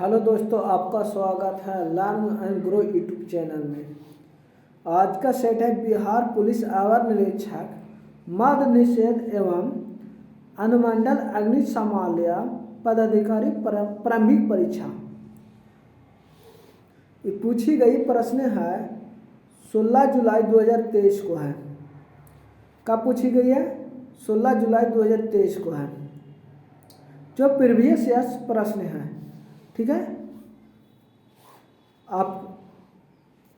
Hello दोस्तों, आपका स्वागत है learn and grow YouTube channel में। आज का सेट है बिहार पुलिस अवर निरीक्षक मद्य निषेध एवं अनुमंडल अग्निशमन पदाधिकारी प्रारंभिक परीक्षा। ये पूछी गई प्रश्न है 16 जुलाई 2023 को है। कब पूछी गई है? 16 जुलाई 2023 को है, जो प्रीवियस ईयर प्रश्न है। ठीक है, आप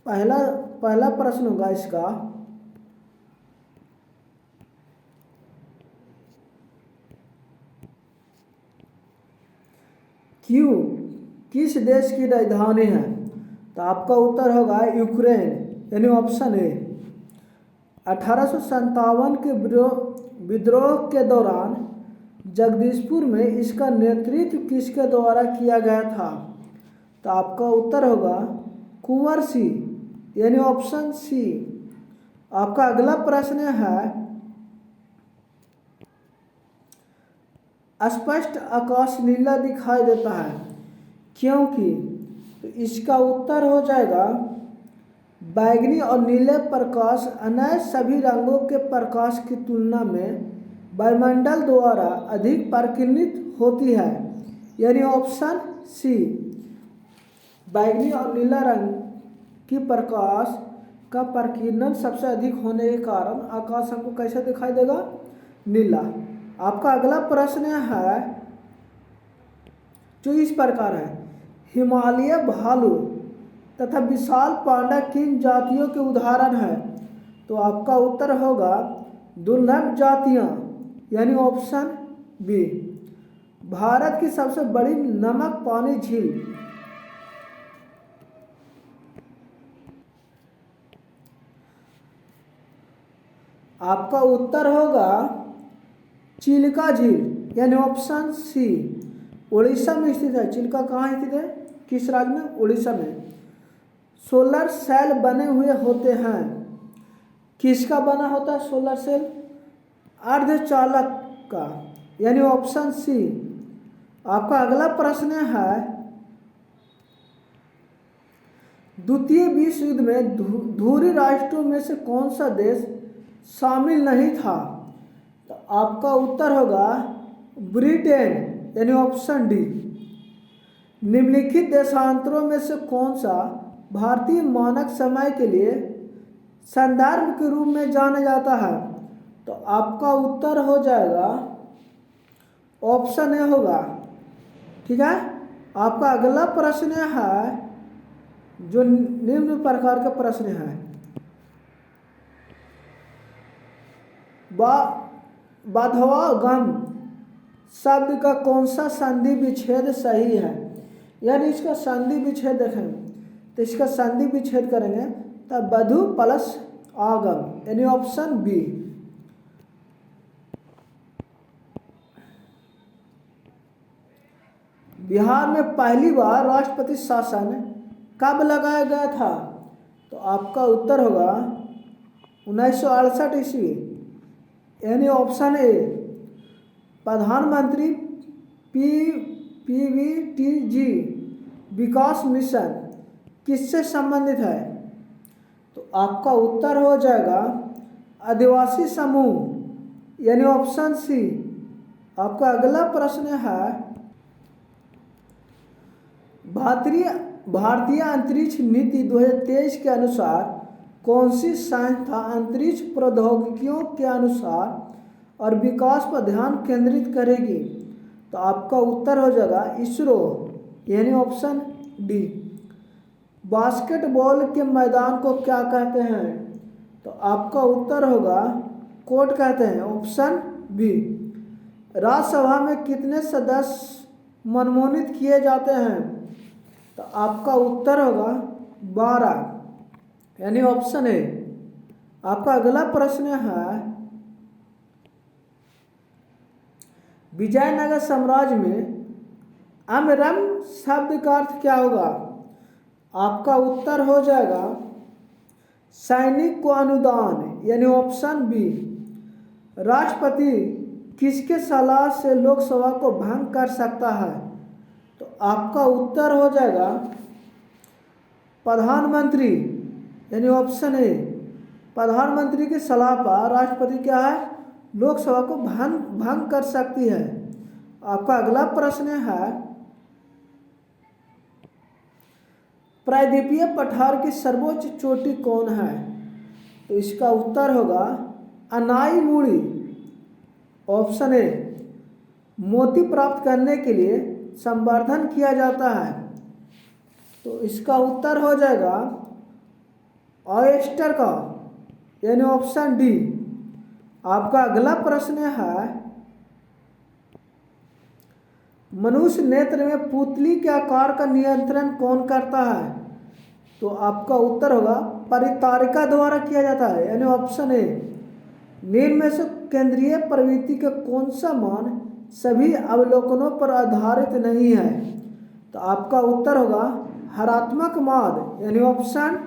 पहला प्रश्न होगा इसका, क्यों किस देश की राजधानी है? तो आपका उत्तर होगा यूक्रेन, यानी ऑप्शन ए। 1857 के विद्रोह के दौरान जगदीशपुर में इसका नेतृत्व किसके द्वारा किया गया था? तो आपका उत्तर होगा कुंवर सिंह, यानी ऑप्शन सी। आपका अगला प्रश्न है, स्पष्ट आकाश नीला दिखाई देता है क्योंकि? तो इसका उत्तर हो जाएगा बैंगनी और नीले प्रकाश अन्य सभी रंगों के प्रकाश की तुलना में वायुमंडल द्वारा अधिक प्रकीर्णित होती है, यानी ऑप्शन सी। बैंगनी और नीला रंग की प्रकाश का प्रकीर्णन सबसे अधिक होने के कारण आकाश हमको कैसा दिखाई देगा? नीला। आपका अगला प्रश्न है जो इस प्रकार है, हिमालय भालू तथा विशाल पांडा किन जातियों के उदाहरण है? तो आपका उत्तर होगा दुर्लभ जातियां, यानी ऑप्शन बी। भारत की सबसे बड़ी नमक पानी झील? आपका उत्तर होगा चिल्का झील, यानी ऑप्शन सी। उड़ीसा में स्थित है। चिल्का कहाँ स्थित है? किस राज्य में? उड़ीसा में। सोलर सेल बने हुए होते हैं, किसका बना होता है सोलर सेल? अर्धचालक का, यानी ऑप्शन सी। आपका अगला प्रश्न है, द्वितीय विश्व युद्ध में धुरी राष्ट्रों में से कौन सा देश शामिल नहीं था? तो आपका उत्तर होगा ब्रिटेन, यानी ऑप्शन डी। निम्नलिखित देशांतरों में से कौन सा भारतीय मानक समय के लिए संदर्भ के रूप में जाना जाता है? तो आपका उत्तर हो जाएगा ऑप्शन ए होगा। ठीक है, आपका अगला प्रश्न है जो निम्न प्रकार का प्रश्न है, बाधवागम शब्द का कौन सा संधि विच्छेद सही है? यानी इसका संधि विच्छेद देखें तो इसका संधि विच्छेद करेंगे तब बधु प्लस आगम, यानी ऑप्शन बी। बिहार में पहली बार राष्ट्रपति शासन कब लगाया गया था? तो आपका उत्तर होगा 1968 ईस्वी, यानी ऑप्शन ए। प्रधानमंत्री पीवीटीजी विकास मिशन किससे संबंधित है? तो आपका उत्तर हो जाएगा आदिवासी समूह, यानी ऑप्शन सी। आपका अगला प्रश्न है, भारतीय अंतरिक्ष नीति 2023 के अनुसार कौन सी संस्था अंतरिक्ष प्रौद्योगिकियों के अनुसार और विकास पर ध्यान केंद्रित करेगी? तो आपका उत्तर हो जाएगा इसरो, यानी ऑप्शन डी। बास्केटबॉल के मैदान को क्या कहते हैं? तो आपका उत्तर होगा कोर्ट कहते हैं, ऑप्शन बी। राज्यसभा में कितने सदस्य मनमोनित किए जाते हैं? तो आपका उत्तर होगा 12, यानी ऑप्शन ए। आपका अगला प्रश्न है, विजयनगर साम्राज्य में अमरम शब्द का अर्थ क्या होगा? आपका उत्तर हो जाएगा सैनिक को अनुदान, यानी ऑप्शन बी। राष्ट्रपति किसके सलाह से लोकसभा को भंग कर सकता है? तो आपका उत्तर हो जाएगा प्रधानमंत्री, यानी ऑप्शन ए। प्रधानमंत्री की सलाह पर राष्ट्रपति क्या है, लोकसभा को भंग कर सकती है। आपका अगला प्रश्न है, प्रायद्वीपीय पठार की सर्वोच्च चोटी कौन है? तो इसका उत्तर होगा अनाईमुड़ी। Option A. मोती प्राप्त करने के लिए संवर्धन किया जाता है, तो इसका उत्तर हो जाएगा ऑयस्टर का, यानी ऑप्शन डी। आपका अगला प्रश्न है, मनुष्य नेत्र में पुतली के आकार का नियंत्रण कौन करता है? तो आपका उत्तर होगा परितारिका द्वारा किया जाता है, यानी ऑप्शन ए। निम्न में से केंद्रीय प्रवृत्ति का कौन सा मान सभी अवलोकनों पर आधारित नहीं है? तो आपका उत्तर होगा हरात्मक माद, यानी ऑप्शन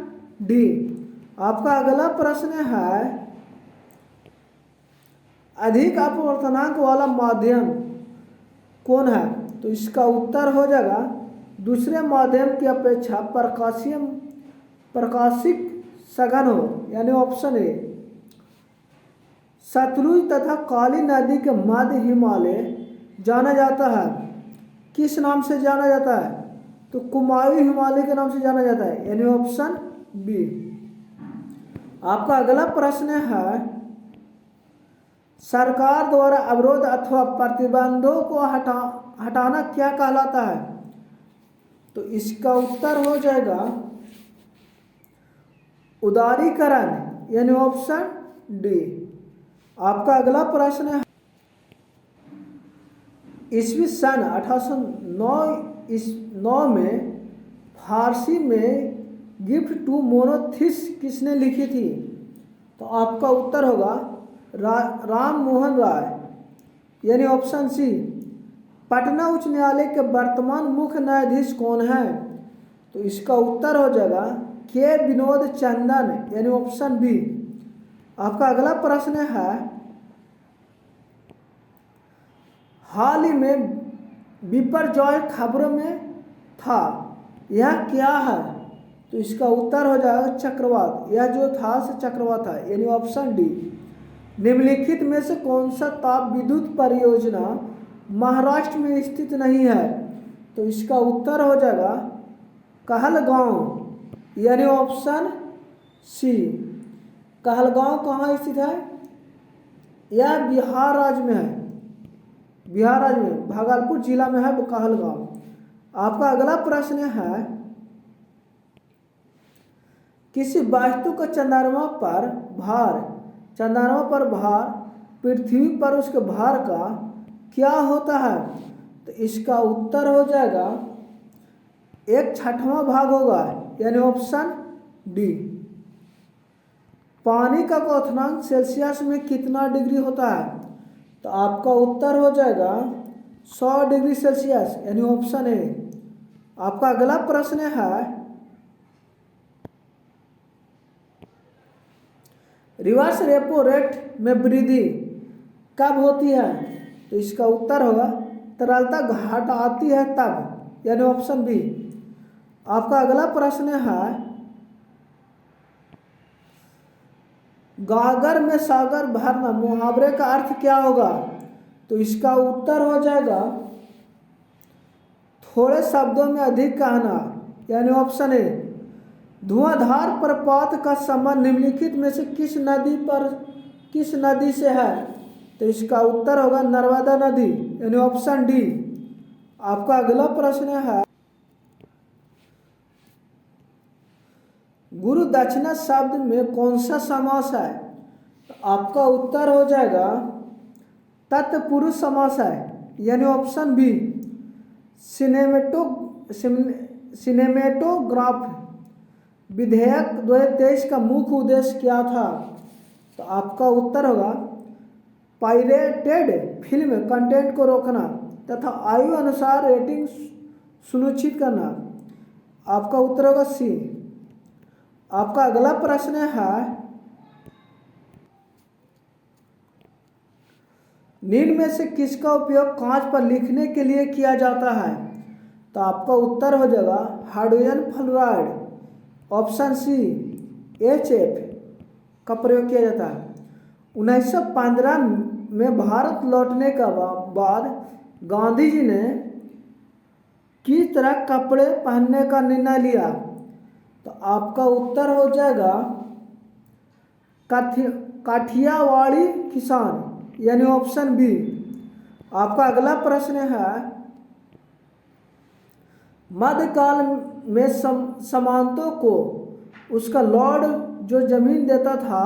डी। आपका अगला प्रश्न है, अधिक अपवर्तनांक वाला माध्यम कौन है? तो इसका उत्तर हो जाएगा दूसरे माध्यम की अपेक्षा प्रकाशिक सघन हो, यानी ऑप्शन ए। सतलुज तथा काली नदी के मध्य हिमालय जाना जाता है, किस नाम से जाना जाता है? तो कुमायूं हिमालय के नाम से जाना जाता है, यानी ऑप्शन बी। आपका अगला प्रश्न है, सरकार द्वारा अवरोध अथवा प्रतिबंधों को हटाना क्या कहलाता है? तो इसका उत्तर हो जाएगा उदारीकरण, यानी ऑप्शन डी। आपका अगला प्रश्न है, ईस्वी सन 1809 में फारसी में गिफ्ट टू मोनोथिस किसने लिखी थी? तो आपका उत्तर होगा राम मोहन राय, यानी ऑप्शन सी। पटना उच्च न्यायालय के वर्तमान मुख्य न्यायाधीश कौन है? तो इसका उत्तर हो जाएगा के विनोद चंदन, यानी ऑप्शन बी। आपका अगला प्रश्न है, हाल ही में बिपरजॉय खबरों में था, यह क्या है? तो इसका उत्तर हो जाएगा चक्रवात, यह जो था से चक्रवात है, यानी ऑप्शन डी। निम्नलिखित में से कौन सा ताप विद्युत परियोजना महाराष्ट्र में स्थित नहीं है? तो इसका उत्तर हो जाएगा कहलगांव, यानी ऑप्शन सी। कहलगांव कहाँ स्थित है? यह बिहार राज्य में है, बिहार राज्य में भागलपुर जिला में है कहलगांव। आपका अगला प्रश्न है, किसी वस्तु का चंद्रमा पर भार पृथ्वी पर उसके भार का क्या होता है? तो इसका उत्तर हो जाएगा 1/6 भाग होगा, यानी ऑप्शन डी। पानी का क्वथनांक सेल्सियस में कितना डिग्री होता है? तो आपका उत्तर हो जाएगा 100 डिग्री सेल्सियस, यानी ऑप्शन ए। आपका अगला प्रश्न है, रिवर्स रेपो रेट में वृद्धि कब होती है? तो इसका उत्तर होगा तरलता घट आती है तब, यानी ऑप्शन बी। आपका अगला प्रश्न है, गागर में सागर भरना मुहावरे का अर्थ क्या होगा? तो इसका उत्तर हो जाएगा थोड़े शब्दों में अधिक कहना, यानी ऑप्शन ए। धुआंधार प्रपात का संबंध निम्नलिखित में से किस नदी से है? तो इसका उत्तर होगा नर्मदा नदी, यानी ऑप्शन डी। आपका अगला प्रश्न है, गुरु दक्षिणा शब्द में कौन सा समास है? तो आपका उत्तर हो जाएगा तत्पुरुष समास है, यानी ऑप्शन बी। सिनेमेटोग्राफ विधेयक 2023 का मुख्य उद्देश्य क्या था? तो आपका उत्तर होगा पायरेटेड फिल्म कंटेंट को रोकना तथा आयु अनुसार रेटिंग सुनिश्चित करना। आपका उत्तर होगा सी। आपका अगला प्रश्न है, निम्न में से किसका उपयोग कांच पर लिखने के लिए किया जाता है? तो आपका उत्तर हो जाएगा hydrogen fluoride, option C HF का प्रयोग किया जाता है। 1915 में भारत लौटने के बाद गांधी जी ने किस तरह कपड़े पहनने का निर्णय लिया? तो आपका उत्तर हो जाएगा काठियावाड़ी किसान, यानी ऑप्शन बी। आपका अगला प्रश्न है, मध्यकाल में सामंतों को उसका लॉर्ड जो जमीन देता था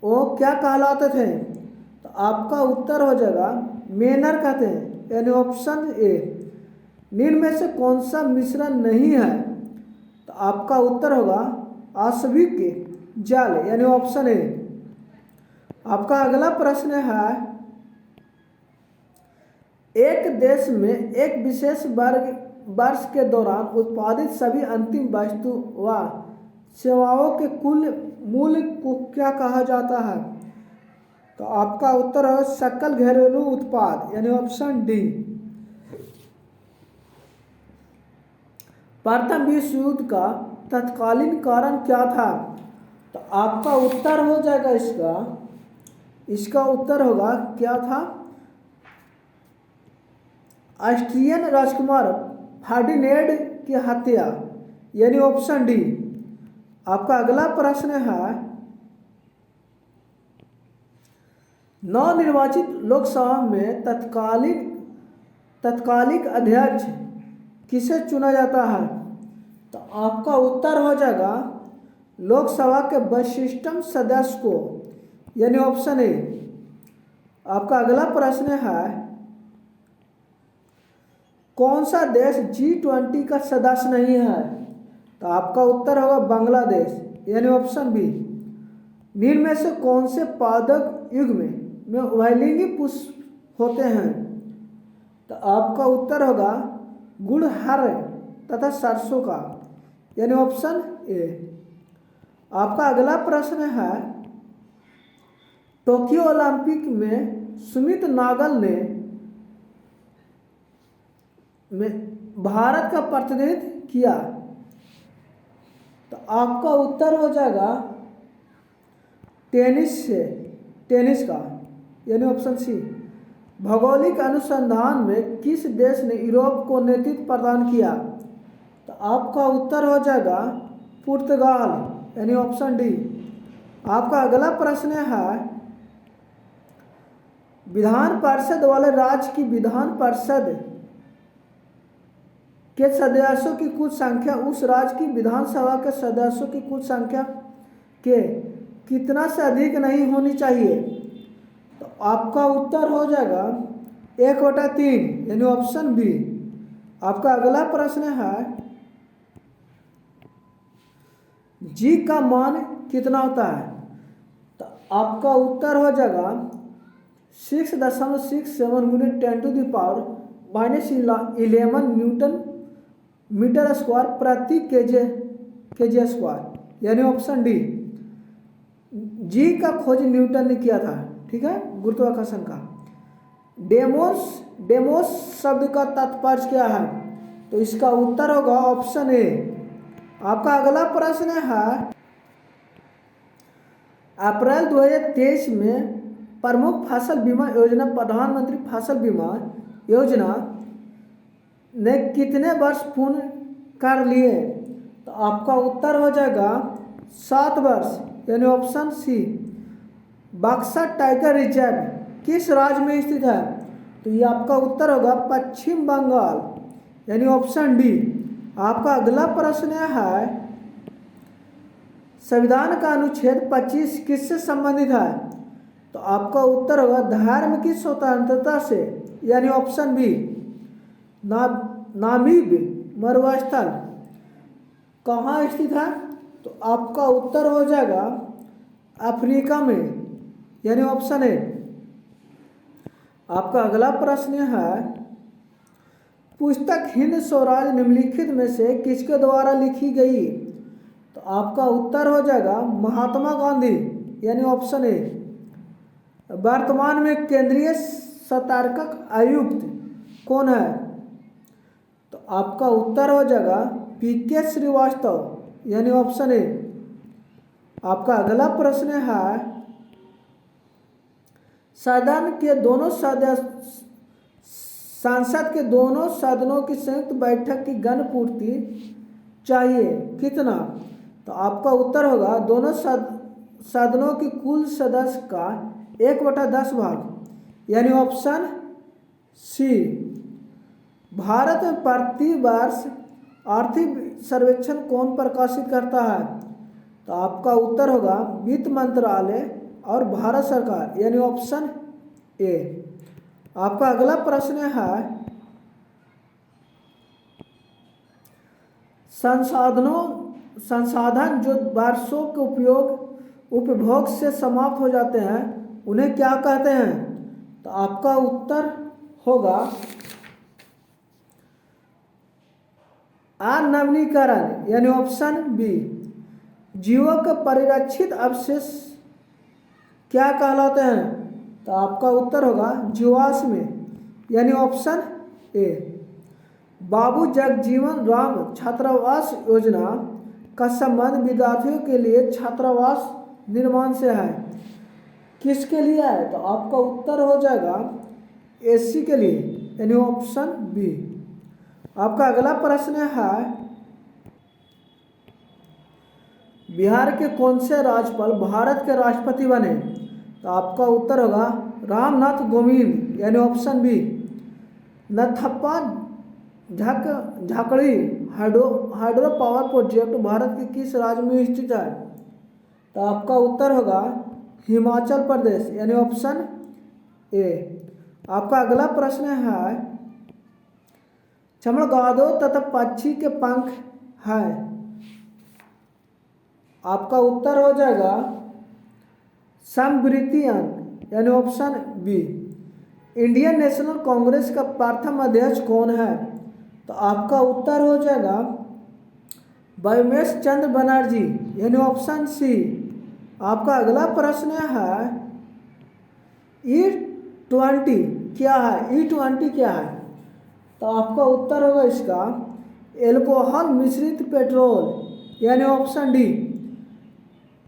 वो क्या कहलाते थे? तो आपका उत्तर हो जाएगा मेनर कहते हैं, यानी ऑप्शन ए। निम्न में से कौन सा मिश्रण नहीं है? तो आपका उत्तर होगा आश्विक जाल, यानी ऑप्शन ए। आपका अगला प्रश्न है, एक देश में एक विशेष वर्ष के दौरान उत्पादित सभी अंतिम वस्तु व सेवाओं के कुल मूल्य को क्या कहा जाता है? तो आपका उत्तर है सकल घरेलू उत्पाद, यानी ऑप्शन डी। प्रथम विश्व युद्ध का तत्कालीन कारण क्या था? तो आपका उत्तर हो जाएगा इसका उत्तर होगा क्या था? ऑस्ट्रियन राजकुमार फर्डिनेंड की हत्या, यानी ऑप्शन डी। आपका अगला प्रश्न है, नवनिर्वाचित लोकसभा में तत्कालिक अध्यक्ष किसे चुना जाता है? तो आपका उत्तर हो जाएगा लोकसभा के वरिष्ठतम सदस्य को, यानी ऑप्शन ए। आपका अगला प्रश्न है, कौन सा देश G20 का सदस्य नहीं है? तो आपका उत्तर होगा बांग्लादेश, यानी ऑप्शन बी। निम्न में से कौन से पादप युग में उभयलिंगी पुष्प होते हैं? तो आपका उत्तर होगा गुड़हल तथा सरसों का, यानी ऑप्शन ए। आपका अगला प्रश्न है, टोक्यो ओलंपिक में सुमित नागल ने भारत का प्रतिनिधित्व किया। तो आपका उत्तर हो जाएगा टेनिस का, यानी ऑप्शन सी। भौगोलिक अनुसंधान में किस देश ने यूरोप को नेतृत्व प्रदान किया? तो आपका उत्तर हो जाएगा पुर्तगाल, यानी ऑप्शन डी। आपका अगला प्रश्न है, विधान परिषद वाले राज्य की विधान परिषद के सदस्यों की कुल संख्या उस राज्य की विधानसभा के सदस्यों की कुल संख्या के कितना से अधिक नहीं होनी चाहिए? तो आपका उत्तर हो जाएगा 1/3, यानी ऑप्शन बी। आपका अगला प्रश्न है, जी का मान कितना होता है? तो आपका उत्तर हो जाएगा 6.67 × 10⁻11 न्यूटन मीटर स्क्वायर प्रति केजी स्क्वायर, यानी ऑप्शन डी। जी का खोज न्यूटन ने किया था, ठीक है, गुरुत्वाकर्षण का। डेमोस शब्द का तात्पर्य क्या है? तो इसका उत्तर होगा ऑप्शन ए। आपका अगला प्रश्न है, अप्रैल 2023 में प्रमुख फसल बीमा योजना प्रधानमंत्री फसल बीमा योजना ने कितने वर्ष पूर्ण कर लिए? तो आपका उत्तर हो जाएगा 7 वर्ष, यानी option C. Buxar tiger reserve किस राज्य में स्थित है? तो ये आपका उत्तर होगा पश्चिम बंगाल, यानी ऑप्शन डी। आपका अगला प्रश्न है, संविधान का अनुच्छेद 25 किससे संबंधित है? तो आपका उत्तर होगा धर्म की स्वतंत्रता से, यानी ऑप्शन बी। नामीब मरुस्थल कहाँ स्थित है? तो आपका उत्तर हो जाएगा अफ्रीका में, यानी ऑप्शन ए। आपका अगला प्रश्न है, पुस्तक हिंद स्वराज निम्नलिखित में से किसके द्वारा लिखी गई? तो आपका उत्तर हो जाएगा महात्मा गांधी, यानी ऑप्शन ए। वर्तमान में केंद्रीय सतर्क आयुक्त कौन है? तो आपका उत्तर हो जाएगा पीके श्रीवास्तव यानी ऑप्शन ए। आपका अगला प्रश्न है सदन के दोनों सदस्य संसद के दोनों सदनों की संयुक्त बैठक की गण पूर्ति चाहिए कितना? तो आपका उत्तर होगा दोनों सदनों की कुल सदस्य का 1/10 भाग यानी ऑप्शन सी। भारत में प्रति वर्ष आर्थिक सर्वेक्षण कौन प्रकाशित करता है? तो आपका उत्तर होगा वित्त मंत्रालय और भारत सरकार यानी ऑप्शन ए। आपका अगला प्रश्न है संसाधन जो वर्षों के उपभोग से समाप्त हो जाते हैं उन्हें क्या कहते हैं? तो आपका उत्तर होगा अनवीनीकरण यानी ऑप्शन बी। जीवों के परिरक्षित अवशेष क्या कहलाते हैं? तो आपका उत्तर होगा जीवाश्म यानी ऑप्शन ए। बाबू जगजीवन राम छात्रावास योजना का संबंध विद्यार्थियों के लिए छात्रावास निर्माण से है, किसके लिए है? तो आपका उत्तर हो जाएगा एससी के लिए यानी ऑप्शन बी। आपका अगला प्रश्न है बिहार के कौन से राज्यपाल भारत के राष्ट्रपति बने? तो आपका उत्तर होगा रामनाथ कोविंद यानी option B. Nathpa Jhakri hydro power project Bharat के किस राज्य में स्थित है? तो आपका उत्तर होगा हिमाचल प्रदेश यानी ऑप्शन ए। आपका अगला प्रश्न है चमगादड़ तथा पक्षी के पंख है, आपका उत्तर हो जाएगा समवृत्तियन यानी option B. Indian National Congress का प्रथम अध्यक्ष कौन है? तो आपका उत्तर हो जाएगा बैमेश चंद्र बनर्जी यानी ऑप्शन सी। आपका अगला प्रश्न है E20 क्या है? E20 क्या है? तो आपका उत्तर होगा इसका एल्कोहल मिश्रित पेट्रोल यानी ऑप्शन डी।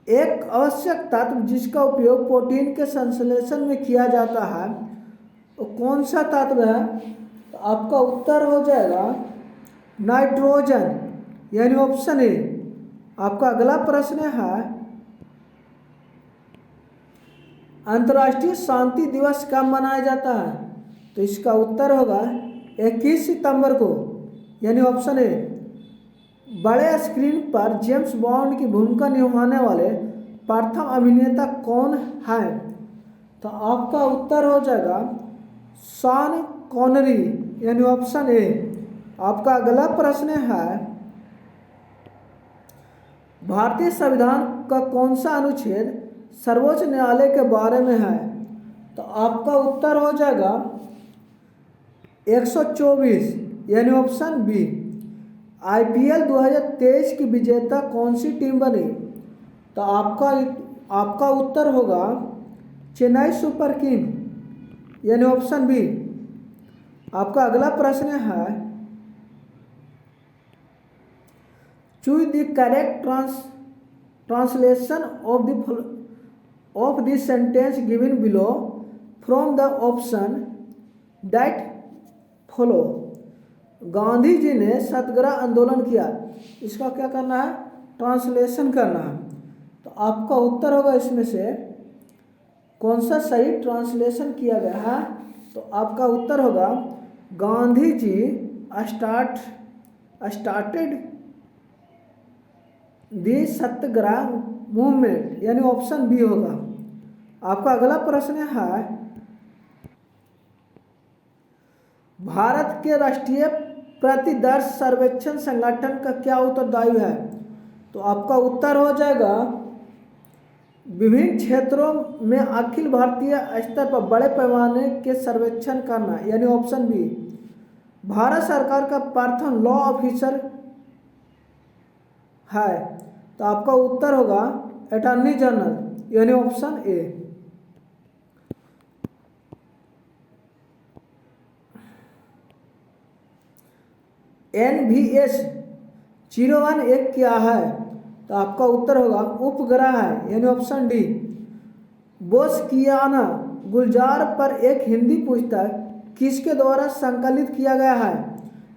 एक आवश्यक तत्व जिसका उपयोग प्रोटीन के संश्लेषण में किया जाता है तो कौन सा तत्व है? तो आपका उत्तर हो जाएगा नाइट्रोजन यानी ऑप्शन ए। आपका अगला प्रश्न है अंतर्राष्ट्रीय शांति दिवस कब मनाया जाता है? तो इसका उत्तर होगा 21 सितंबर को यानी ऑप्शन ए। बड़े स्क्रीन पर जेम्स बॉन्ड की भूमिका निभाने वाले प्रथम अभिनेता कौन है? तो आपका उत्तर हो जाएगा शॉन कॉनरी यानी ऑप्शन ए। आपका अगला प्रश्न है भारतीय संविधान का कौन सा अनुच्छेद सर्वोच्च न्यायालय के बारे में है? तो आपका उत्तर हो जाएगा 124 यानी ऑप्शन बी। IPL 2023 की विजेता कौन सी टीम बनी? तो आपका उत्तर होगा चेन्नई सुपर किंग यानी ऑप्शन बी। आपका अगला प्रश्न है choose the correct translation of the sentence given below from the option that follow. Gandhi ji ने सत्याग्रह आंदोलन किया, इसका क्या करना है? ट्रांसलेशन करना है। तो आपका उत्तर होगा इसमें से कौन सा सही ट्रांसलेशन किया गया है? तो आपका उत्तर होगा Gandhi ji started the Satyagraha movement यानी ऑप्शन बी होगा। आपका अगला प्रश्न है भारत के राष्ट्रीय प्रतिदर्श सर्वेक्षण संगठन का क्या उत्तरदायी है? तो आपका उत्तर हो जाएगा विभिन्न क्षेत्रों में अखिल भारतीय स्तर पर बड़े पैमाने के सर्वेक्षण करना यानी ऑप्शन बी। भारत सरकार का प्रथम लॉ ऑफिसर है, तो आपका उत्तर होगा अटॉर्नी जनरल यानी ऑप्शन ए। NVS-01 एक क्या है? तो आपका उत्तर होगा उपग्रह है, यानी ऑप्शन डी। बोस्कियाना गुलजार पर एक हिंदी पुस्तक किसके द्वारा संकलित किया गया है?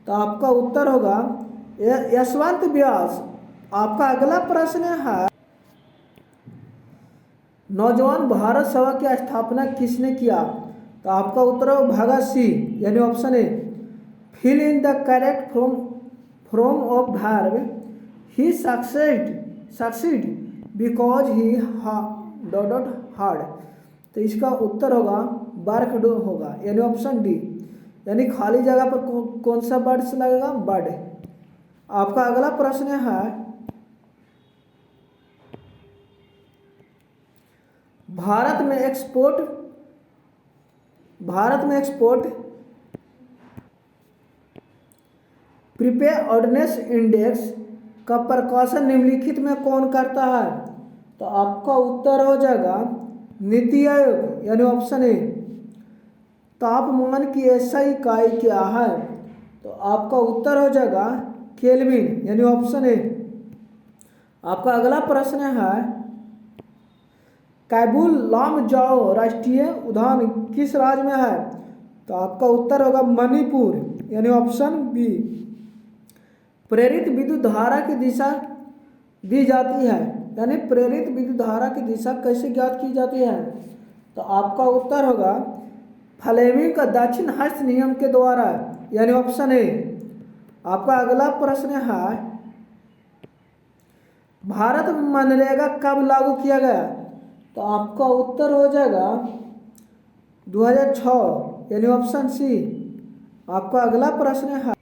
तो आपका उत्तर होगा यशवंत व्यास। आपका अगला प्रश्न है, नौजवान भारत सभा की स्थापना किसने किया? तो आपका उत्तर होगा भगत सिंह, यानी option A. Fill in the correct from of verb he succeed because he dot hard. तो इसका उत्तर होगा वर्क होगा, यानी ऑप्शन डी। यानी खाली जगह पर कौन सा वर्ड लगेगा? बर्ड। आपका अगला प्रश्न है, भारत में एक्सपोर्ट प्रिपेयर्डनेस इंडेक्स का प्रकाशन निम्नलिखित में कौन करता है? तो आपका उत्तर हो जाएगा नीति आयोग, यानी ऑप्शन ए। तापमान की ऐसा इकाई क्या है? तो आपका उत्तर हो जाएगा केल्विन, यानी ऑप्शन ए। आपका अगला प्रश्न है, कैबुल लामजाओ राष्ट्रीय उद्यान किस राज्य में है? तो आपका उत्तर होगा मणिपुर, यानी ऑप्शन बी। प्रेरित विद्युत धारा की दिशा दी जाती है, यानी प्रेरित विद्युत धारा की दिशा कैसे ज्ञात की जाती है? तो आपका उत्तर होगा फ्लेमिंग का दक्षिण हस्त नियम के द्वारा, यानी ऑप्शन ए। आपका अगला प्रश्न है, भारत में मनरेगा कब लागू किया गया? तो आपका उत्तर हो जाएगा 2006, यानी ऑप्शन सी। आपका अगला प्रश्न है,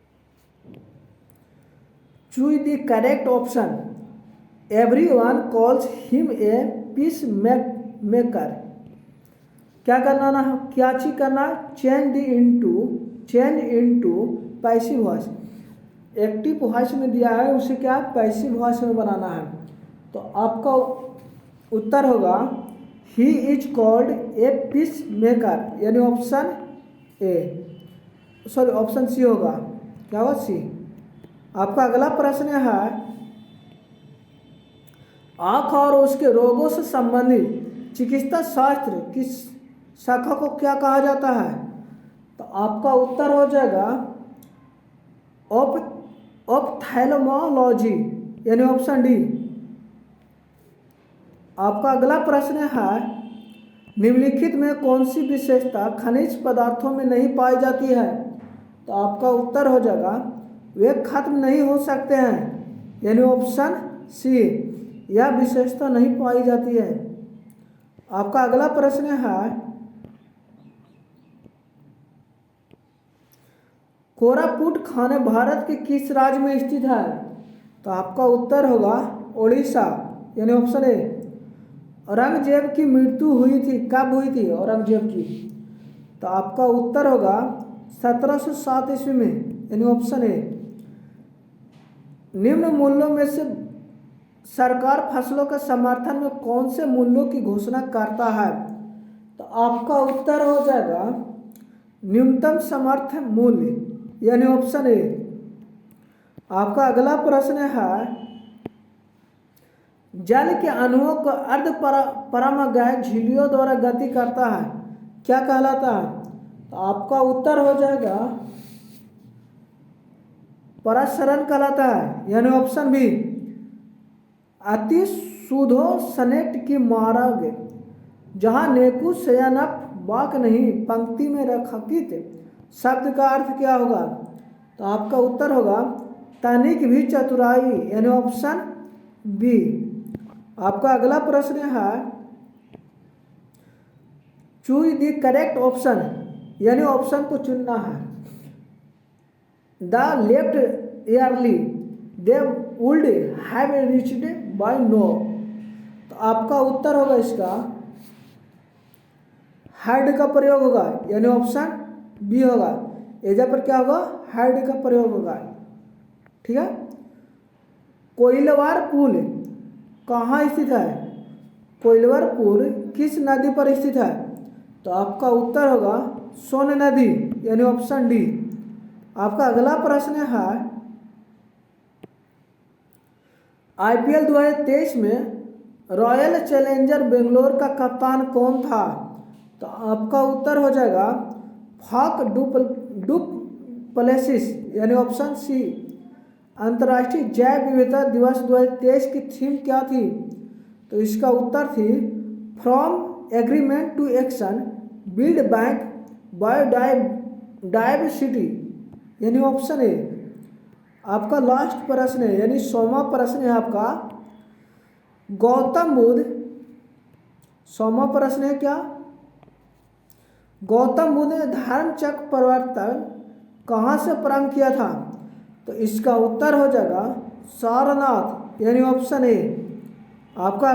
choose the correct option. Everyone calls him a peace maker. क्या करना ना, क्या चीज करना? Change into passive voice. Active voice में दिया है, उसे क्या पैसिव वॉइस में बनाना है। तो आपका उत्तर होगा he is called a peace maker, यानी option A, sorry option C होगा। क्या होगा? सी। आपका अगला प्रश्न है, आँख और उसके रोगों से संबंधित चिकित्सा शास्त्र की शाखा को क्या कहा जाता है? तो आपका उत्तर हो जाएगा ऑप्थेल्मोलॉजी, यानी ऑप्शन डी। आपका अगला प्रश्न है, निम्नलिखित में कौन सी विशेषता खनिज पदार्थों में नहीं पाई जाती है? तो आपका उत्तर हो जाएगा वे खत्म नहीं हो सकते हैं, यानी ऑप्शन सी। यह विशेषता नहीं पाई जाती है। आपका अगला प्रश्न है, कोरापुट खाने भारत के किस राज्य में स्थित है? तो आपका उत्तर होगा ओडिशा, यानी ऑप्शन ए। औरंगजेब की मृत्यु हुई थी, कब हुई थी औरंगजेब की? तो आपका उत्तर होगा 1707 ईस्वी में, यानी ऑप्शन ए। निम्न मूल्यों में से सरकार फसलों के समर्थन में कौन से मूल्यों की घोषणा करता है? तो आपका उत्तर हो जाएगा न्यूनतम समर्थन मूल्य, यानी ऑप्शन ए। आपका अगला प्रश्न है, जल के अणुओं को अर्ध परामग्रह झिल्लियों द्वारा गति करता है, क्या कहलाता है? तो आपका उत्तर हो जाएगा परासरण कहलाता है, यानी ऑप्शन बी। अति सुधो सनेट की मार्ग जहाँ नेकु शयनप वाक नहीं पंक्ति में रखित शब्द का अर्थ क्या होगा? तो आपका उत्तर होगा तनिक भी चतुराई, यानी ऑप्शन बी। आपका अगला प्रश्न है, चूज द करेक्ट ऑप्शन, यानी ऑप्शन को चुनना है। The left early they would have reached by now. तो आपका उत्तर होगा इसका हैड का प्रयोग होगा, यानी ऑप्शन बी होगा। एजा पर क्या होगा? हैड का प्रयोग होगा। ठीक है। कोइलवर पुल कहाँ स्थित है? कोइलवर पुल किस नदी पर स्थित है? तो आपका उत्तर होगा सोन नदी, यानी ऑप्शन डी। आपका अगला प्रश्न है, आईपीएल 2023 में रॉयल चैलेंजर बेंगलोर का कप्तान कौन था? तो आपका उत्तर हो जाएगा फाफ डुप्लेसिस, यानी ऑप्शन सी। अंतर्राष्ट्रीय जैव विविधता दिवस 2023 की थीम क्या थी? तो इसका उत्तर थी from agreement to action, build bank biodiversity, यानी ऑप्शन ए। आपका लास्ट प्रश्न है, यानी 100वां प्रश्न है आपका। गौतम बुद्ध, 100वां प्रश्न है क्या? गौतम बुद्ध ने धर्म चक्र परिवर्तन कहाँ से प्रारंभ किया था? तो इसका उत्तर हो जाएगा सारनाथ, यानी ऑप्शन ए। आपका